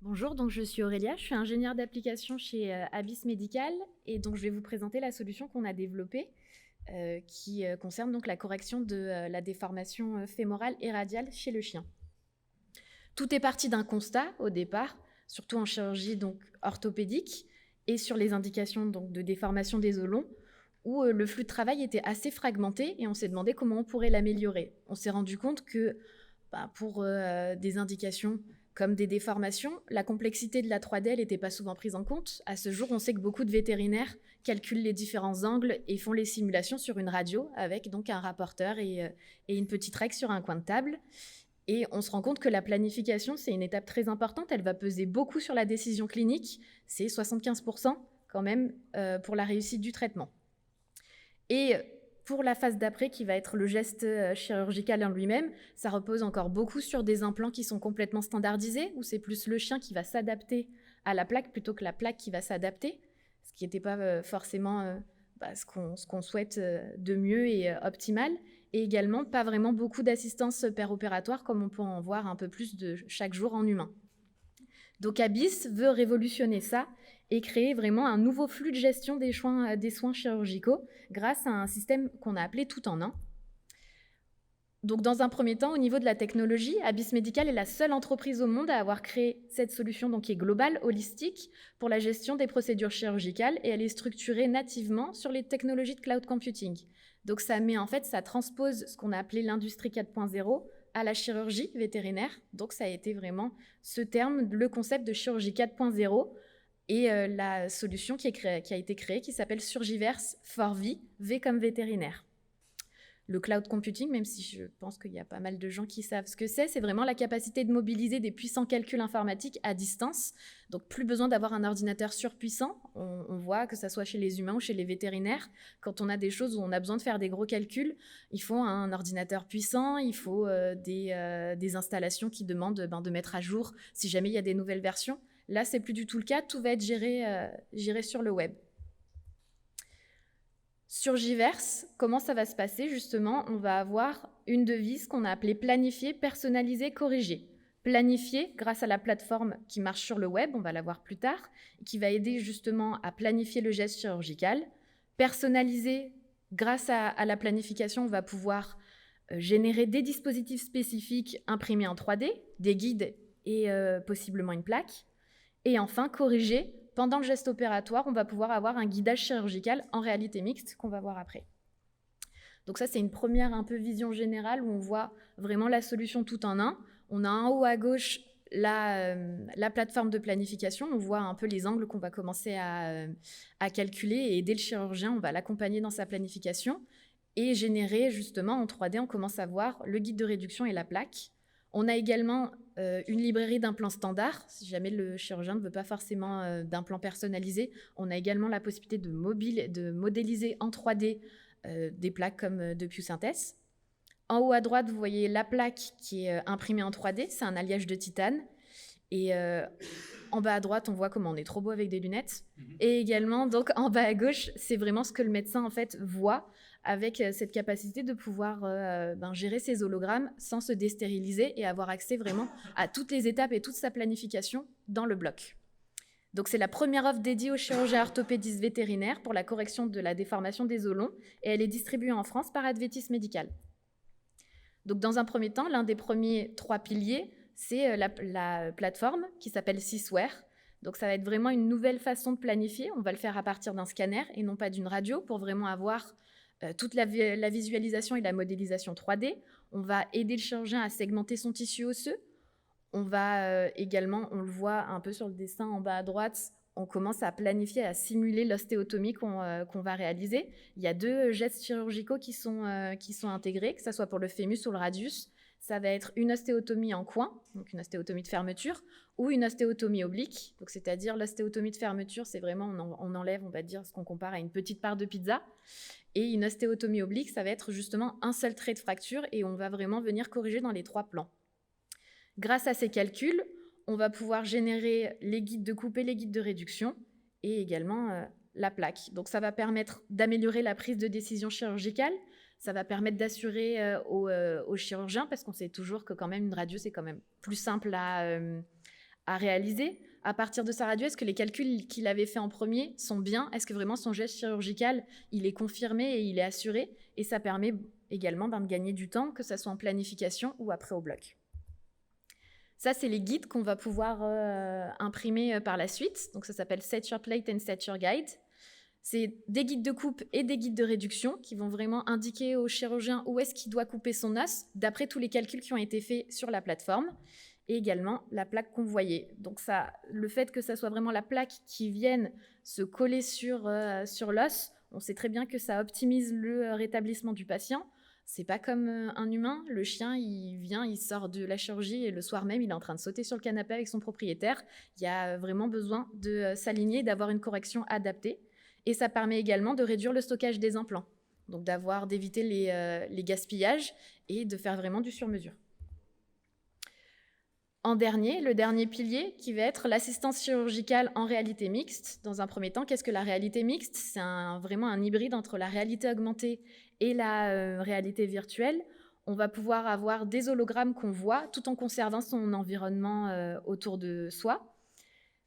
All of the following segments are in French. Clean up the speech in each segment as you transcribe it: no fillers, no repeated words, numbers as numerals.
Bonjour, donc je suis Aurélia, je suis ingénieure d'application chez Abyss Medical et donc je vais vous présenter la solution qu'on a développée qui concerne donc la correction de la déformation fémorale et radiale chez le chien. Tout est parti d'un constat au départ, surtout en chirurgie donc orthopédique et sur les indications donc de déformation des os longs, où le flux de travail était assez fragmenté et on s'est demandé comment on pourrait l'améliorer. On s'est rendu compte que pour des indications comme des déformations, la complexité de la 3D n'était pas souvent prise en compte. À ce jour, on sait que beaucoup de vétérinaires calculent les différents angles et font les simulations sur une radio avec donc un rapporteur et une petite règle sur un coin de table. Et on se rend compte que la planification, c'est une étape très importante. Elle va peser beaucoup sur la décision clinique. C'est 75% quand même pour la réussite du traitement. Et pour la phase d'après, qui va être le geste chirurgical en lui-même, ça repose encore beaucoup sur des implants qui sont complètement standardisés, où c'est plus le chien qui va s'adapter à la plaque plutôt que la plaque qui va s'adapter, ce qui n'était pas forcément ce qu'on souhaite de mieux et optimal. Et également, pas vraiment beaucoup d'assistance péropératoire, comme on peut en voir un peu plus de chaque jour en humain. Donc Abyss veut révolutionner ça et créer vraiment un nouveau flux de gestion des soins chirurgicaux grâce à un système qu'on a appelé tout en un. Donc dans un premier temps, au niveau de la technologie, Abyss Medical est la seule entreprise au monde à avoir créé cette solution donc, qui est globale, holistique, pour la gestion des procédures chirurgicales, et elle est structurée nativement sur les technologies de cloud computing. Donc ça transpose ce qu'on a appelé l'industrie 4.0 à la chirurgie vétérinaire. Donc ça a été vraiment ce terme, le concept de chirurgie 4.0 et la solution qui a été créée qui s'appelle Surgiverse for V, V comme vétérinaire. Le cloud computing, même si je pense qu'il y a pas mal de gens qui savent ce que c'est vraiment la capacité de mobiliser des puissants calculs informatiques à distance. Donc plus besoin d'avoir un ordinateur surpuissant. On voit que ça soit chez les humains ou chez les vétérinaires, quand on a des choses où on a besoin de faire des gros calculs, il faut un ordinateur puissant, il faut des installations qui demandent de mettre à jour si jamais il y a des nouvelles versions. Là, c'est plus du tout le cas, tout va être géré sur le web. Surgiverse, comment ça va se passer justement? On va avoir une devise qu'on a appelée planifier, personnaliser, corriger. Planifier grâce à la plateforme qui marche sur le web, on va la voir plus tard, qui va aider justement à planifier le geste chirurgical. Personnaliser, grâce à la planification, on va pouvoir générer des dispositifs spécifiques imprimés en 3D, des guides et possiblement une plaque. Et enfin, corriger. Pendant le geste opératoire, on va pouvoir avoir un guidage chirurgical en réalité mixte qu'on va voir après. Donc ça, c'est une première un peu vision générale où on voit vraiment la solution tout en un. On a en haut à gauche la plateforme de planification. On voit un peu les angles qu'on va commencer à calculer et aider le chirurgien. On va l'accompagner dans sa planification et générer justement en 3D, on commence à voir le guide de réduction et la plaque. On a également une librairie d'implants standards. Si jamais le chirurgien ne veut pas forcément d'implants personnalisés, on a également la possibilité de modéliser en 3D des plaques comme de Piosynthèse. En haut à droite, vous voyez la plaque qui est imprimée en 3D. C'est un alliage de titane. Et en bas à droite, on voit comment on est trop beau avec des lunettes. Et également, donc en bas à gauche, c'est vraiment ce que le médecin en fait voit, avec cette capacité de pouvoir gérer ses hologrammes sans se dérstériliser et avoir accès vraiment à toutes les étapes et toute sa planification dans le bloc. Donc c'est la première offre dédiée aux chirurgiens orthopédistes vétérinaires pour la correction de la déformation des os longs et elle est distribuée en France par Advetis Medical. Donc dans un premier temps, l'un des premiers 3 piliers, c'est la plateforme qui s'appelle Sysware. Donc ça va être vraiment une nouvelle façon de planifier. On va le faire à partir d'un scanner et non pas d'une radio pour vraiment avoir toute la visualisation et la modélisation 3D. On va aider le chirurgien à segmenter son tissu osseux. On va également, on le voit un peu sur le dessin en bas à droite, on commence à planifier, à simuler l'ostéotomie qu'on va réaliser. Il y a 2 gestes chirurgicaux qui sont intégrés, que ce soit pour le fémus ou le radius. Ça va être une ostéotomie en coin, donc une ostéotomie de fermeture, ou une ostéotomie oblique. Donc c'est-à-dire l'ostéotomie de fermeture, c'est vraiment, on enlève, on va dire, ce qu'on compare à une petite part de pizza. Et une ostéotomie oblique, ça va être justement un seul trait de fracture et on va vraiment venir corriger dans les 3 plans. Grâce à ces calculs, on va pouvoir générer les guides de coupe et les guides de réduction et également la plaque. Donc ça va permettre d'améliorer la prise de décision chirurgicale, ça va permettre d'assurer aux chirurgiens, parce qu'on sait toujours que quand même une radio, c'est quand même plus simple à à réaliser. À partir de sa radio, est-ce que les calculs qu'il avait fait en premier sont bien? Est-ce que vraiment son geste chirurgical, il est confirmé et il est assuré? Et ça permet également de gagner du temps, que ce soit en planification ou après au bloc. Ça, c'est les guides qu'on va pouvoir imprimer par la suite. Donc ça s'appelle Set Your Plate and Set Your Guide. C'est des guides de coupe et des guides de réduction qui vont vraiment indiquer au chirurgien où est-ce qu'il doit couper son os, d'après tous les calculs qui ont été faits sur la plateforme, et également la plaque convoyée. Donc ça, le fait que ça soit vraiment la plaque qui vienne se coller sur l'os, on sait très bien que ça optimise le rétablissement du patient. C'est pas comme un humain, le chien, il vient, il sort de la chirurgie et le soir même, il est en train de sauter sur le canapé avec son propriétaire. Il y a vraiment besoin de s'aligner, d'avoir une correction adaptée. Et ça permet également de réduire le stockage des implants, donc d'éviter les gaspillages et de faire vraiment du sur-mesure. En dernier, le dernier pilier qui va être l'assistance chirurgicale en réalité mixte. Dans un premier temps, qu'est-ce que la réalité mixte? C'est vraiment un hybride entre la réalité augmentée et la réalité virtuelle. On va pouvoir avoir des hologrammes qu'on voit tout en conservant son environnement autour de soi.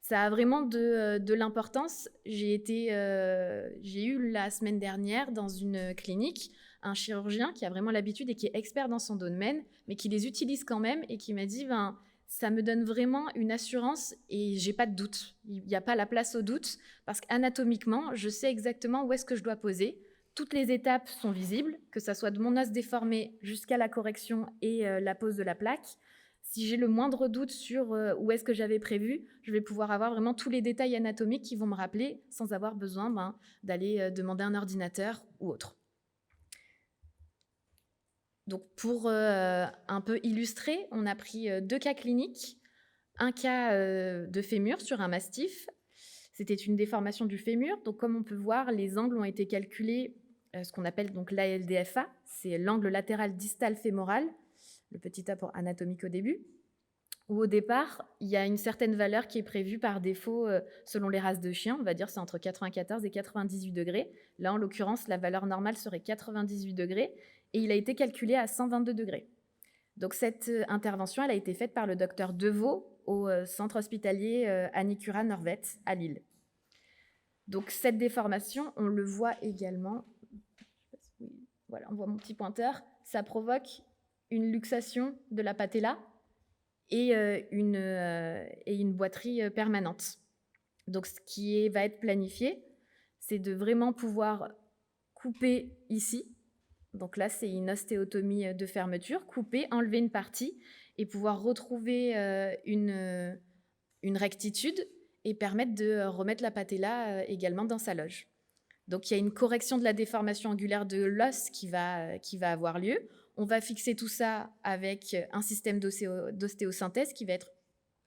Ça a vraiment de l'importance. J'ai eu la semaine dernière dans une clinique un chirurgien qui a vraiment l'habitude et qui est expert dans son domaine, mais qui les utilise quand même et qui m'a dit ça me donne vraiment une assurance et j'ai pas de doute. Il n'y a pas la place au doute parce qu'anatomiquement, je sais exactement où est-ce que je dois poser. Toutes les étapes sont visibles, que ça soit de mon os déformé jusqu'à la correction et la pose de la plaque. Si j'ai le moindre doute sur où est-ce que j'avais prévu, je vais pouvoir avoir vraiment tous les détails anatomiques qui vont me rappeler sans avoir besoin d'aller demander un ordinateur ou autre. Donc pour un peu illustrer, on a pris 2 cas cliniques. Un cas de fémur sur un mastif. C'était une déformation du fémur. Donc comme on peut voir, les angles ont été calculés, ce qu'on appelle donc l'ALDFA, c'est l'angle latéral distal fémoral, le petit a pour anatomique au début, où au départ, il y a une certaine valeur qui est prévue par défaut selon les races de chiens, on va dire c'est entre 94 et 98 degrés. Là, en l'occurrence, la valeur normale serait 98 degrés, et il a été calculé à 122 degrés. Donc cette intervention, elle a été faite par le docteur Deveau au centre hospitalier Anicura Norvet à Lille. Donc cette déformation, on le voit également, voilà, on voit mon petit pointeur, ça provoque une luxation de la patella et une boiterie permanente. Donc ce qui va être planifié, c'est de vraiment pouvoir couper ici. Donc là, c'est une ostéotomie de fermeture, couper, enlever une partie et pouvoir retrouver une rectitude et permettre de remettre la patella également dans sa loge. Donc il y a une correction de la déformation angulaire de l'os qui va avoir lieu. On va fixer tout ça avec un système d'ostéosynthèse qui va être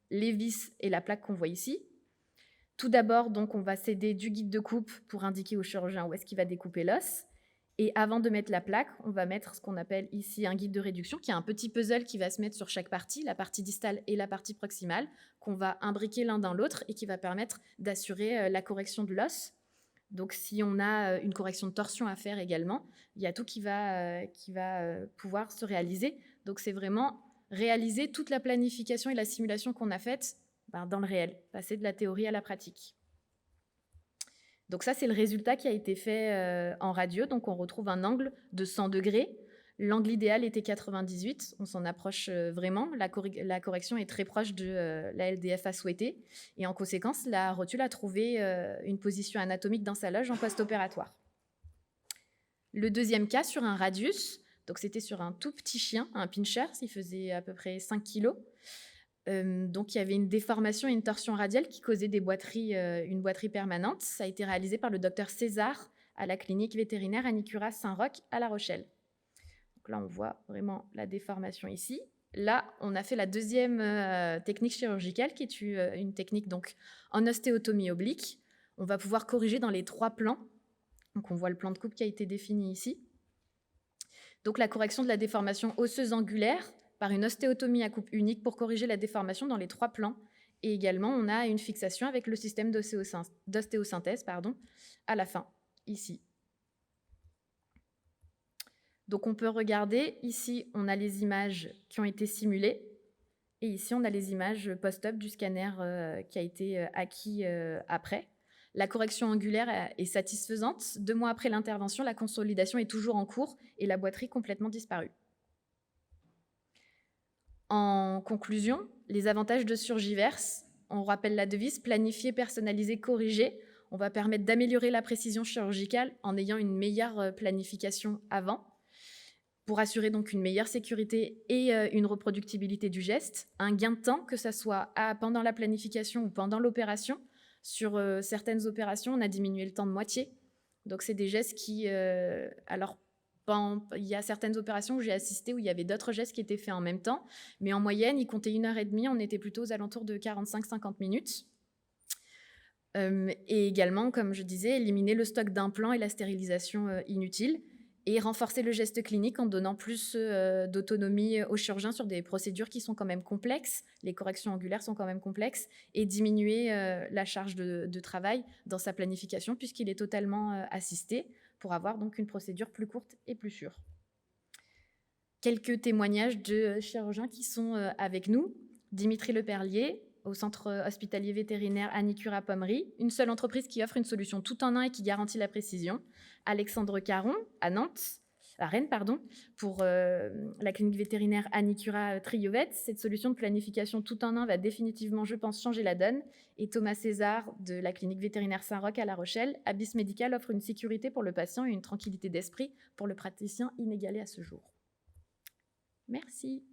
les vis et la plaque qu'on voit ici. Tout d'abord, donc, on va s'aider du guide de coupe pour indiquer au chirurgien où est-ce qu'il va découper l'os. Et avant de mettre la plaque, on va mettre ce qu'on appelle ici un guide de réduction, qui est un petit puzzle qui va se mettre sur chaque partie, la partie distale et la partie proximale, qu'on va imbriquer l'un dans l'autre et qui va permettre d'assurer la correction de l'os. Donc si on a une correction de torsion à faire également, il y a tout qui va pouvoir se réaliser. Donc c'est vraiment réaliser toute la planification et la simulation qu'on a faite dans le réel, passer de la théorie à la pratique. Donc ça, c'est le résultat qui a été fait en radio. Donc on retrouve un angle de 100 degrés. L'angle idéal était 98. On s'en approche vraiment. La correction est très proche de la LDFA souhaitée. Et en conséquence, la rotule a trouvé une position anatomique dans sa loge en post-opératoire. Le deuxième cas, sur un radius, donc c'était sur un tout petit chien, un pinscher, il faisait à peu près 5 kilos. Donc il y avait une déformation et une torsion radiale qui causait une boiterie permanente. Ça a été réalisé par le docteur César à la clinique vétérinaire Anicura Saint-Roch à La Rochelle. Donc là, on voit vraiment la déformation ici. Là, on a fait la deuxième technique chirurgicale qui est une technique donc, en ostéotomie oblique. On va pouvoir corriger dans les 3 plans. Donc on voit le plan de coupe qui a été défini ici. Donc la correction de la déformation osseuse angulaire par une ostéotomie à coupe unique pour corriger la déformation dans les 3 plans. Et également, on a une fixation avec le système d'ostéosynthèse à la fin, ici. Donc on peut regarder, ici, on a les images qui ont été simulées. Et ici, on a les images post-op du scanner qui a été acquis après. La correction angulaire est satisfaisante. 2 mois après l'intervention, la consolidation est toujours en cours et la boiterie complètement disparue. En conclusion, les avantages de Surgiverse, on rappelle la devise planifier, personnaliser, corriger. On va permettre d'améliorer la précision chirurgicale en ayant une meilleure planification avant, pour assurer donc une meilleure sécurité et une reproductibilité du geste, un gain de temps, que ce soit pendant la planification ou pendant l'opération. Sur certaines opérations, on a diminué le temps de moitié. Donc, c'est des gestes qui... il y a certaines opérations où j'ai assisté où il y avait d'autres gestes qui étaient faits en même temps, mais en moyenne, ils comptaient 1h30, on était plutôt aux alentours de 45-50 minutes. Et également, comme je disais, éliminer le stock d'implants et la stérilisation inutile, et renforcer le geste clinique en donnant plus d'autonomie aux chirurgiens sur des procédures qui sont quand même complexes, les corrections angulaires sont quand même complexes, et diminuer la charge de travail dans sa planification puisqu'il est totalement assisté pour avoir donc une procédure plus courte et plus sûre. Quelques témoignages de chirurgiens qui sont avec nous. Dimitri Leperlier, au centre hospitalier vétérinaire Anicura Pommery, une seule entreprise qui offre une solution tout en un et qui garantit la précision. Alexandre Caron, à Rennes, pour la clinique vétérinaire Anicura Triovet. Cette solution de planification tout en un va définitivement, je pense, changer la donne. Et Thomas César, de la clinique vétérinaire Saint-Roch à La Rochelle, Abyss Médical offre une sécurité pour le patient et une tranquillité d'esprit pour le praticien inégalée à ce jour. Merci.